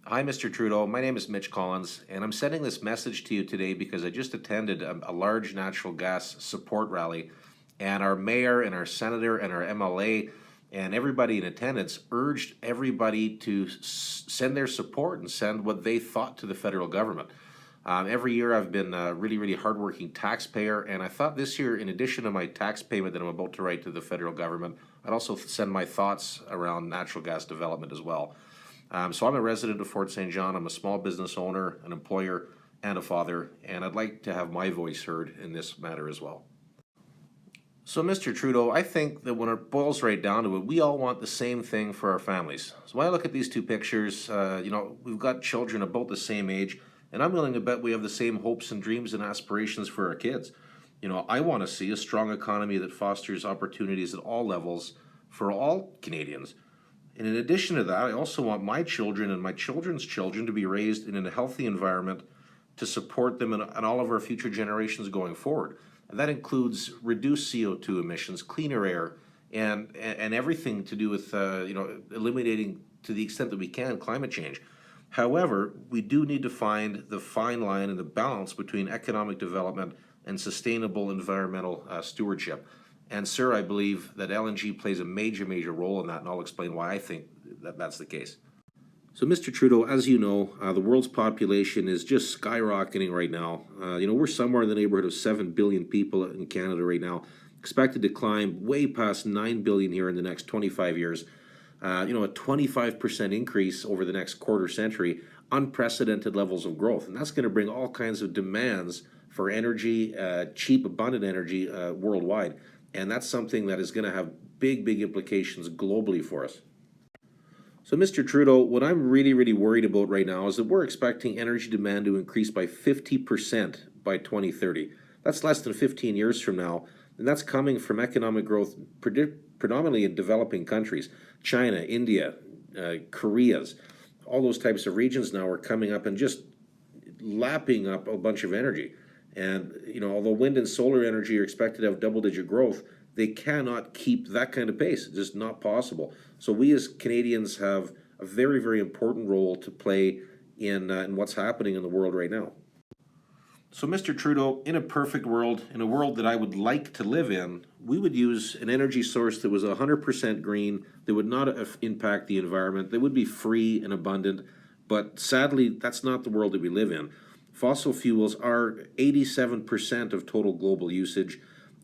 Hi, Mr. Trudeau. My name is Mitch Collins, and I'm sending this message to you today because I just attended a large natural gas support rally, and our mayor and our senator and our MLA and everybody in attendance urged everybody to send their support and send what they thought to the federal government. Every year I've been a really hardworking taxpayer, and I thought this year, in addition to my tax payment that I'm about to write to the federal government, I'd also send my thoughts around natural gas development as well. So I'm a resident of Fort St. John. I'm a small business owner, an employer, and a father, and I'd like to have my voice heard in this matter as well. So, Mr. Trudeau, I think that when it boils right down to it, we all want the same thing for our families. So when I look at these two pictures, we've got children about the same age, and I'm willing to bet we have the same hopes and dreams and aspirations for our kids. I want to see a strong economy that fosters opportunities at all levels for all Canadians. And in addition to that, I also want my children and my children's children to be raised in a healthy environment to support them and all of our future generations going forward. And that includes reduced CO2 emissions, cleaner air, and everything to do with eliminating, to the extent that we can, climate change. However, we do need to find the fine line and the balance between economic development and sustainable environmental stewardship. And sir, I believe that LNG plays a major role in that, and I'll explain why I think that that's the case. So, Mr. Trudeau, as you know, the world's population is just skyrocketing right now. We're somewhere in the neighborhood of 7 billion people in Canada right now, expected to climb way past 9 billion here in the next 25 years. A 25% increase over the next quarter century, unprecedented levels of growth. And that's going to bring all kinds of demands for energy, cheap, abundant energy worldwide. And that's something that is going to have big implications globally for us. So, Mr. Trudeau, what I'm really worried about right now is that we're expecting energy demand to increase by 50% by 2030. That's less than 15 years from now, and that's coming from economic growth predominantly in developing countries. China, India, Korea's, all those types of regions now are coming up and just lapping up a bunch of energy. And, although wind and solar energy are expected to have double-digit growth, they cannot keep that kind of pace. It's just not possible. So we as Canadians have a very important role to play in what's happening in the world right now. So, Mr. Trudeau, in a perfect world, in a world that I would like to live in, we would use an energy source that was 100% green, that would not impact the environment, that would be free and abundant. But sadly, that's not the world that we live in. Fossil fuels are 87% of total global usage,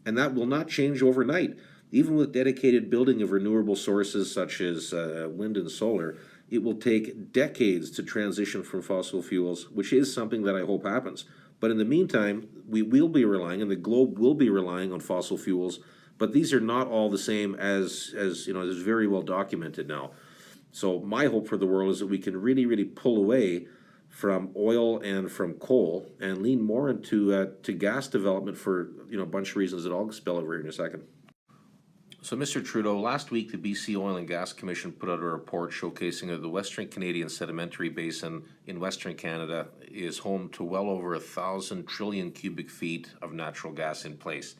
and that will not change overnight. Even with dedicated building of renewable sources such as wind and solar, it will take decades to transition from fossil fuels, which is something that I hope happens. But in the meantime, we will be relying, and the globe will be relying on fossil fuels, but these are not all the same as is very well documented now. So my hope for the world is that we can really pull away from oil and from coal and lean more into to gas development for a bunch of reasons that I'll spell over here in a second. So, Mr. Trudeau, last week the BC Oil and Gas Commission put out a report showcasing that the Western Canadian sedimentary basin in Western Canada is home to well over 1,000 trillion cubic feet of natural gas in place.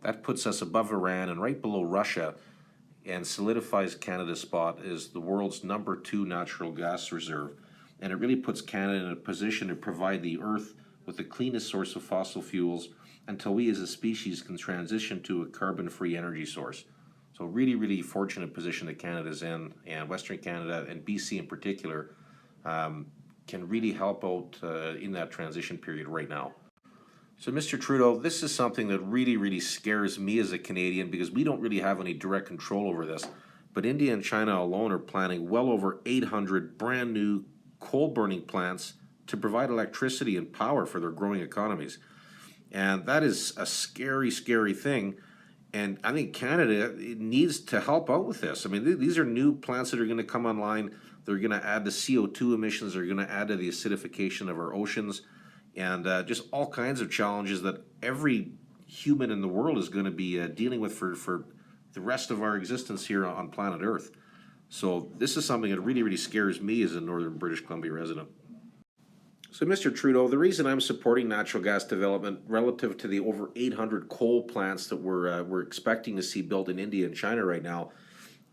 That puts us above Iran and right below Russia, and solidifies Canada's spot as the world's #2 natural gas reserve. And it really puts Canada in a position to provide the Earth with the cleanest source of fossil fuels until we as a species can transition to a carbon-free energy source. So really fortunate position that Canada's in, and Western Canada and BC in particular can really help out in that transition period right now. So, Mr. Trudeau, this is something that really scares me as a Canadian because we don't really have any direct control over this. But India and China alone are planning well over 800 brand new coal-burning plants to provide electricity and power for their growing economies. And that is a scary thing. And I think Canada needs to help out with this. I mean, these are new plants that are going to come online. They're going to add to CO2 emissions. They're going to add to the acidification of our oceans, and just all kinds of challenges that every human in the world is going to be dealing with for the rest of our existence here on planet Earth. So this is something that really scares me as a Northern British Columbia resident. So, Mr. Trudeau, the reason I'm supporting natural gas development relative to the over 800 coal plants that we're expecting to see built in India and China right now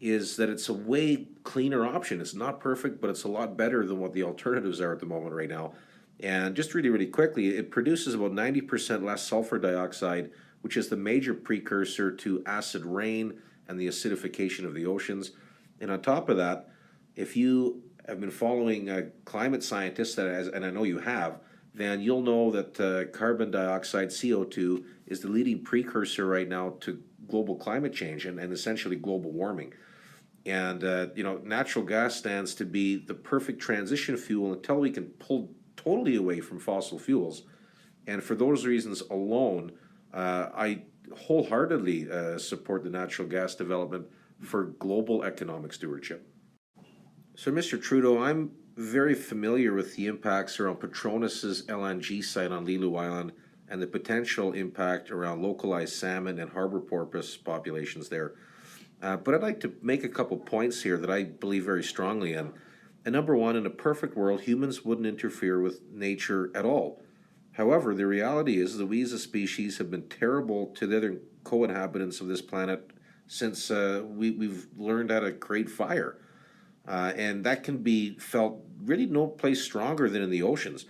is that it's a way cleaner option. It's not perfect, but it's a lot better than what the alternatives are at the moment right now. And just really, really quickly, it produces about 90% less sulfur dioxide, which is the major precursor to acid rain and the acidification of the oceans. And on top of that, if you have been following climate scientists, and I know you have, then you'll know that carbon dioxide, CO2, is the leading precursor right now to global climate change and essentially global warming. And natural gas stands to be the perfect transition fuel until we can pull totally away from fossil fuels. And for those reasons alone, I wholeheartedly support the natural gas development for global economic stewardship. So, Mr. Trudeau, I'm very familiar with the impacts around Petronas's LNG site on Lilu Island and the potential impact around localized salmon and harbor porpoise populations there. But I'd like to make a couple points here that I believe very strongly in. And number one, in a perfect world, humans wouldn't interfere with nature at all. However, the reality is that we as a species have been terrible to the other co-inhabitants of this planet since we've learned how to create fire. And that can be felt really no place stronger than in the oceans.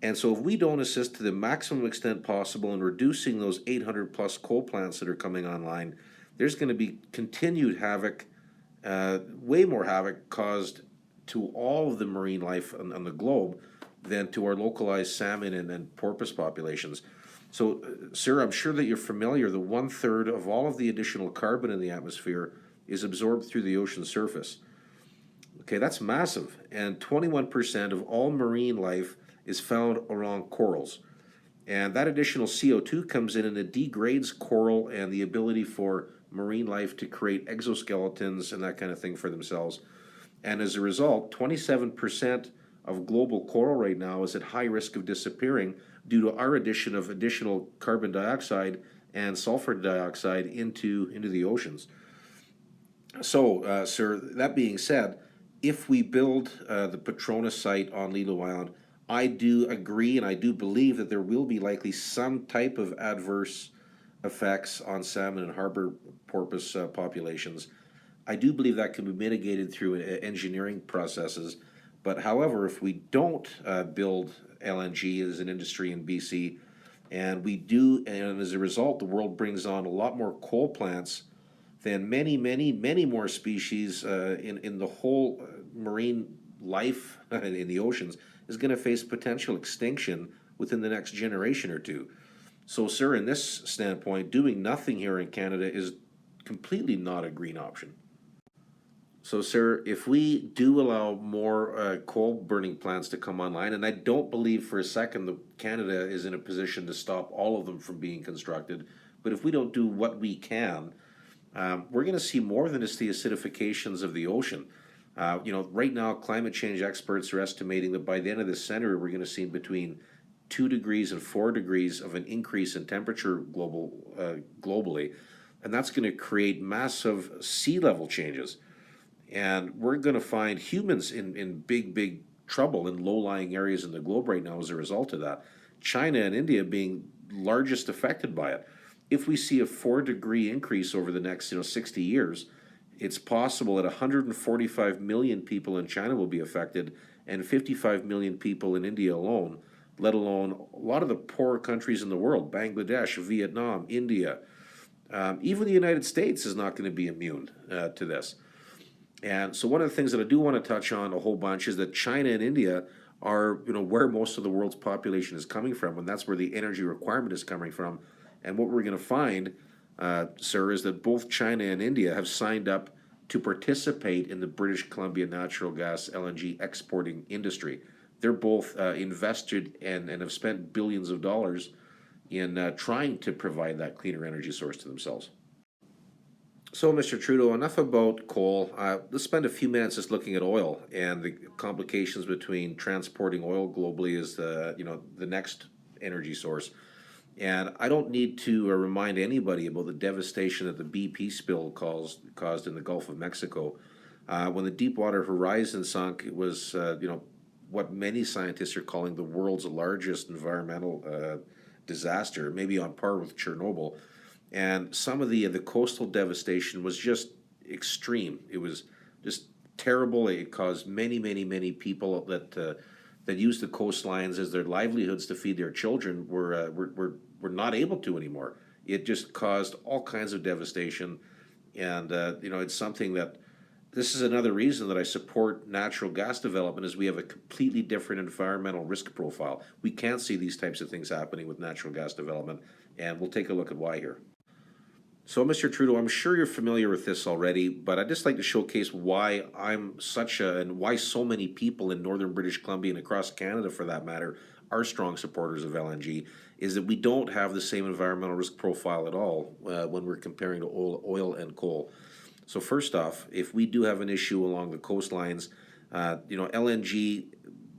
And so if we don't assist to the maximum extent possible in reducing those 800 plus coal plants that are coming online, there's going to be continued havoc, way more havoc caused to all of the marine life on the globe than to our localized salmon and porpoise populations. So, sir, I'm sure that you're familiar that 1/3 of all of the additional carbon in the atmosphere is absorbed through the ocean surface. Okay, that's massive. And 21% of all marine life is found around corals. And that additional CO2 comes in and it degrades coral and the ability for marine life to create exoskeletons and that kind of thing for themselves. And as a result, 27% of global coral right now is at high risk of disappearing due to our addition of additional carbon dioxide and sulfur dioxide into the oceans. So, sir, that being said, if we build the Petronas site on Lilu Island, I do agree and I do believe that there will be likely some type of adverse effects on salmon and harbor porpoise populations. I do believe that can be mitigated through engineering processes. But however, if we don't build LNG as an industry in BC, and we do, and as a result, the world brings on a lot more coal plants, then many, many, many more species in the whole marine life in the oceans is going to face potential extinction within the next generation or two. So, sir, in this standpoint, doing nothing here in Canada is completely not a green option. So, sir, if we do allow more coal burning plants to come online, and I don't believe for a second that Canada is in a position to stop all of them from being constructed, but if we don't do what we can, we're going to see more than just the acidifications of the ocean. Right now, climate change experts are estimating that by the end of this century, we're going to see between 2 degrees and 4 degrees of an increase in temperature globally, and that's going to create massive sea level changes. And we're going to find humans in big, big trouble in low-lying areas in the globe right now as a result of that. China and India being largest affected by it. If we see a 4-degree increase over the next 60 years, it's possible that 145 million people in China will be affected and 55 million people in India alone, let alone a lot of the poorer countries in the world, Bangladesh, Vietnam, India. Even the United States is not going to be immune to this. And so one of the things that I do want to touch on a whole bunch is that China and India are, where most of the world's population is coming from, and that's where the energy requirement is coming from. And what we're going to find, sir, is that both China and India have signed up to participate in the British Columbian natural gas LNG exporting industry. They're both invested and have spent billions of dollars in trying to provide that cleaner energy source to themselves. So, Mr. Trudeau, enough about coal. Let's spend a few minutes just looking at oil and the complications between transporting oil globally as the next energy source. And I don't need to remind anybody about the devastation that the BP spill caused in the Gulf of Mexico. When the Deepwater Horizon sunk, it was what many scientists are calling the world's largest environmental disaster, maybe on par with Chernobyl. And some of the coastal devastation was just extreme. It was just terrible. It caused many people that use the coastlines as their livelihoods to feed their children were not able to anymore. It just caused all kinds of devastation, and it's something that this is another reason that I support natural gas development is we have a completely different environmental risk profile. We can't see these types of things happening with natural gas development, and we'll take a look at why here. So, Mr. Trudeau, I'm sure you're familiar with this already, but I'd just like to showcase why and why so many people in northern British Columbia and across Canada, for that matter, are strong supporters of LNG, is that we don't have the same environmental risk profile at all when we're comparing to oil and coal. So first off, if we do have an issue along the coastlines, LNG,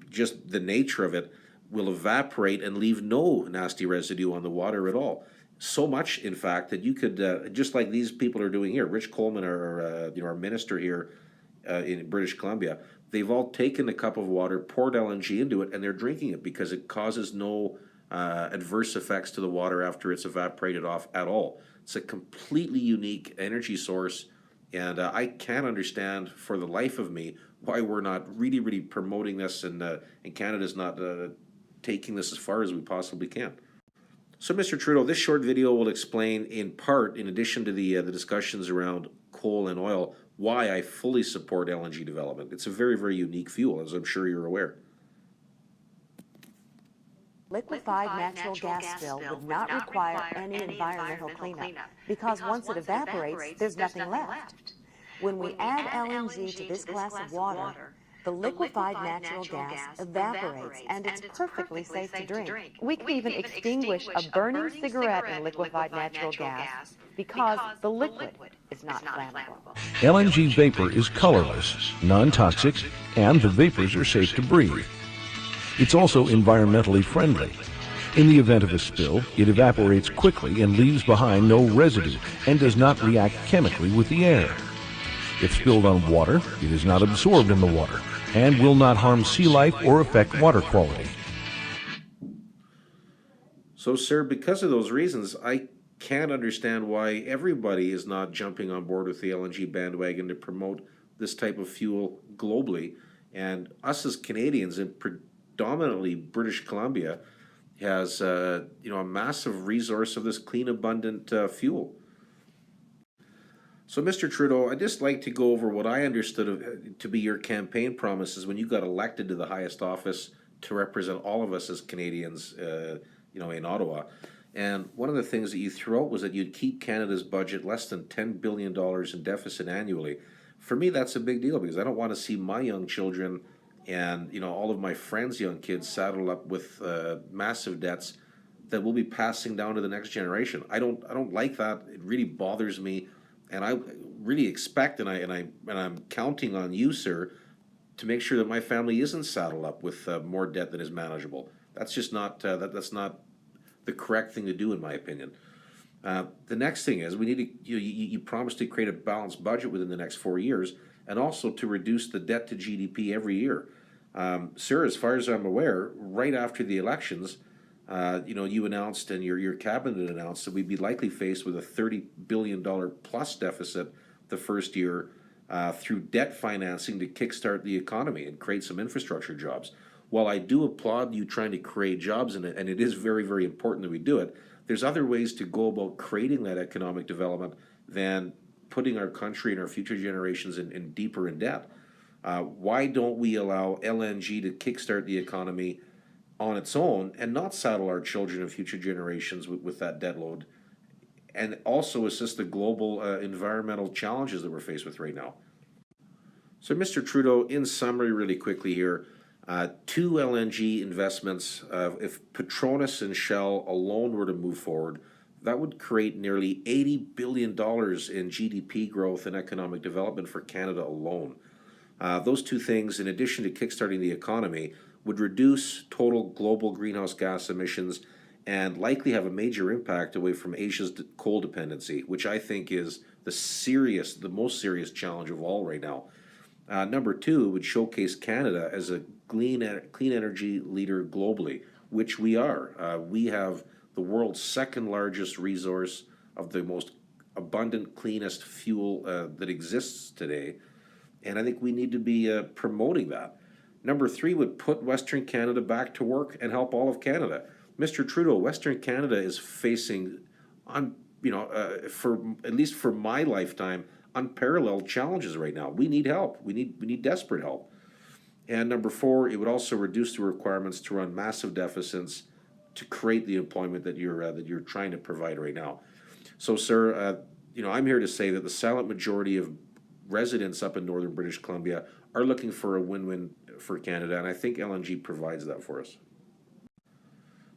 just the nature of it, will evaporate and leave no nasty residue on the water at all. So much, in fact, that you could, just like these people are doing here, Rich Coleman, our minister here in British Columbia, they've all taken a cup of water, poured LNG into it, and they're drinking it because it causes no adverse effects to the water after it's evaporated off at all. It's a completely unique energy source, and I can't understand for the life of me why we're not really promoting this, and Canada's not taking this as far as we possibly can. So, Mr. Trudeau, this short video will explain in part, in addition to the discussions around coal and oil, why I fully support LNG development. It's a very unique fuel, as I'm sure you're aware. Liquefied natural gas spill would not require any environmental cleanup because once it evaporates, there's nothing left. When we add LNG to this class of water, the liquefied natural gas evaporates and it's perfectly safe to drink. We can even extinguish a burning cigarette in liquefied natural gas because the liquid is not flammable. LNG vapor is colorless, non-toxic, and the vapors are safe to breathe. It's also environmentally friendly. In the event of a spill, it evaporates quickly and leaves behind no residue and does not react chemically with the air. If spilled on water, it is not absorbed in the water and will not harm sea life or affect water quality. So, sir, because of those reasons, I can't understand why everybody is not jumping on board with the LNG bandwagon to promote this type of fuel globally. And us as Canadians, and predominantly British Columbia, has a massive resource of this clean, abundant fuel. So, Mr. Trudeau, I'd just like to go over what I understood to be your campaign promises when you got elected to the highest office to represent all of us as Canadians, in Ottawa. And one of the things that you threw out was that you'd keep Canada's budget less than $10 billion in deficit annually. For me, that's a big deal because I don't want to see my young children and all of my friends' young kids saddled up with massive debts that we'll be passing down to the next generation. I don't like that. It really bothers me. And I really expect, and I'm counting on you, sir, to make sure that my family isn't saddled up with more debt than is manageable. That's just not that's not the correct thing to do, in my opinion. The next thing is we need to you promised to create a balanced budget within the next 4 years, and also to reduce the debt to GDP every year. Sir, as far as I'm aware, right after the elections, you announced and your cabinet announced that we'd be likely faced with a $30 billion plus deficit the first year through debt financing to kickstart the economy and create some infrastructure jobs. While I do applaud you trying to create jobs in it, and it is very important that we do it, there's other ways to go about creating that economic development than putting our country and our future generations in deeper in debt. Why don't we allow LNG to kickstart the economy on its own and not saddle our children and future generations with that debt load, and also assist the global environmental challenges that we're faced with right now? So, Mr. Trudeau, in summary, really quickly here, 2 LNG investments, if Petronas and Shell alone were to move forward, that would create nearly $80 billion in GDP growth and economic development for Canada alone. Those 2 things, in addition to kickstarting the economy, would reduce total global greenhouse gas emissions and likely have a major impact away from Asia's coal dependency, which I think is the most serious challenge of all right now. Number 2, would showcase Canada as a clean energy leader globally, which we are. We have the world's second largest resource of the most abundant, cleanest fuel that exists today, and I think we need to be promoting that. Number three would put Western Canada back to work and help all of Canada. Mr. Trudeau, Western Canada is facing, for at least for my lifetime, unparalleled challenges right now. We need help. We need desperate help. And number four, it would also reduce the requirements to run massive deficits to create the employment that you're trying to provide right now. So, sir, I'm here to say that the silent majority of residents up in northern British Columbia are looking for a win-win for Canada, and I think LNG provides that for us.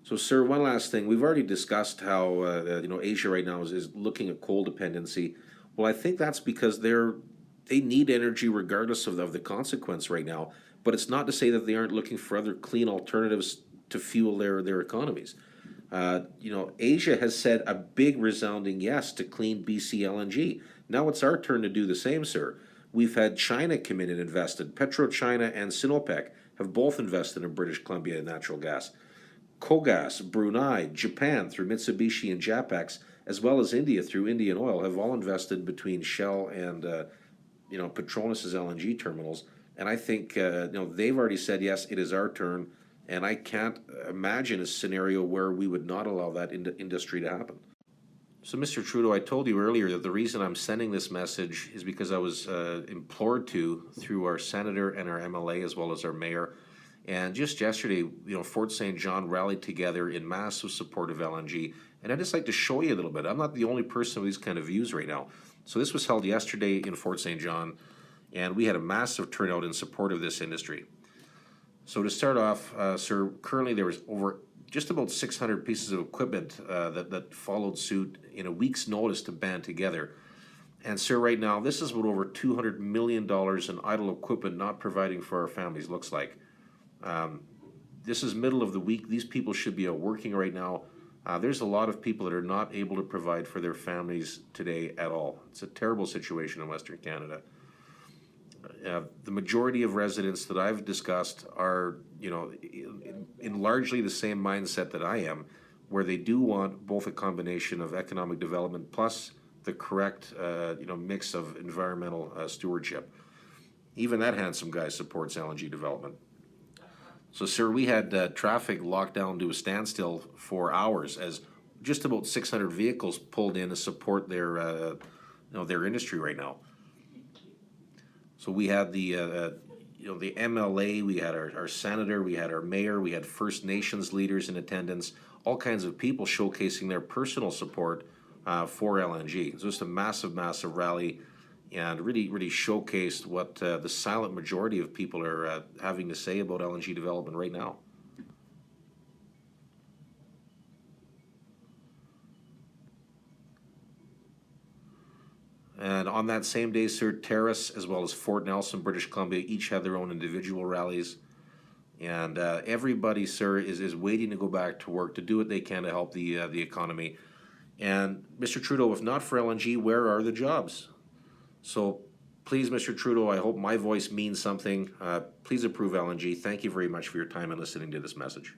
So, sir, one last thing. We've already discussed how Asia right now is looking at coal dependency. Well, I think that's because they need energy regardless of the consequence right now. But it's not to say that they aren't looking for other clean alternatives to fuel their economies. Asia has said a big resounding yes to clean BC LNG. Now it's our turn to do the same, sir. We've had China come in and invested. PetroChina and Sinopec have both invested in British Columbia natural gas. Kogas, Brunei, Japan through Mitsubishi and Japex, as well as India through Indian Oil, have all invested between Shell and Petronas' LNG terminals. And I think they've already said yes, it is our turn. And I can't imagine a scenario where we would not allow that industry to happen. So, Mr. Trudeau, I told you earlier that the reason I'm sending this message is because I was implored to through our senator and our MLA as well as our mayor. And just yesterday, Fort St. John rallied together in massive support of LNG. And I'd just like to show you a little bit. I'm not the only person with these kind of views right now. So this was held yesterday in Fort St. John, and we had a massive turnout in support of this industry. So to start off, sir, currently there was just about 600 pieces of equipment that followed suit in a week's notice to band together. And sir, right now, this is what over $200 million in idle equipment not providing for our families looks like. This is middle of the week. These people should be out working right now. There's a lot of people that are not able to provide for their families today at all. It's a terrible situation in Western Canada. The majority of residents that I've discussed are, in largely the same mindset that I am, where they do want both a combination of economic development plus the correct, mix of environmental stewardship. Even that handsome guy supports LNG development. So, sir, we had traffic locked down to a standstill for hours as just about 600 vehicles pulled in to support their industry right now. So we had the MLA, we had our senator, we had our mayor, we had First Nations leaders in attendance, all kinds of people showcasing their personal support for LNG. It's just a massive, massive rally, and really, really showcased what the silent majority of people are having to say about LNG development right now. And on that same day, sir, Terrace as well as Fort Nelson, British Columbia, each had their own individual rallies. And everybody, sir, is waiting to go back to work to do what they can to help the economy. And Mr. Trudeau, if not for LNG, where are the jobs? So please, Mr. Trudeau, I hope my voice means something. Please approve LNG. Thank you very much for your time and listening to this message.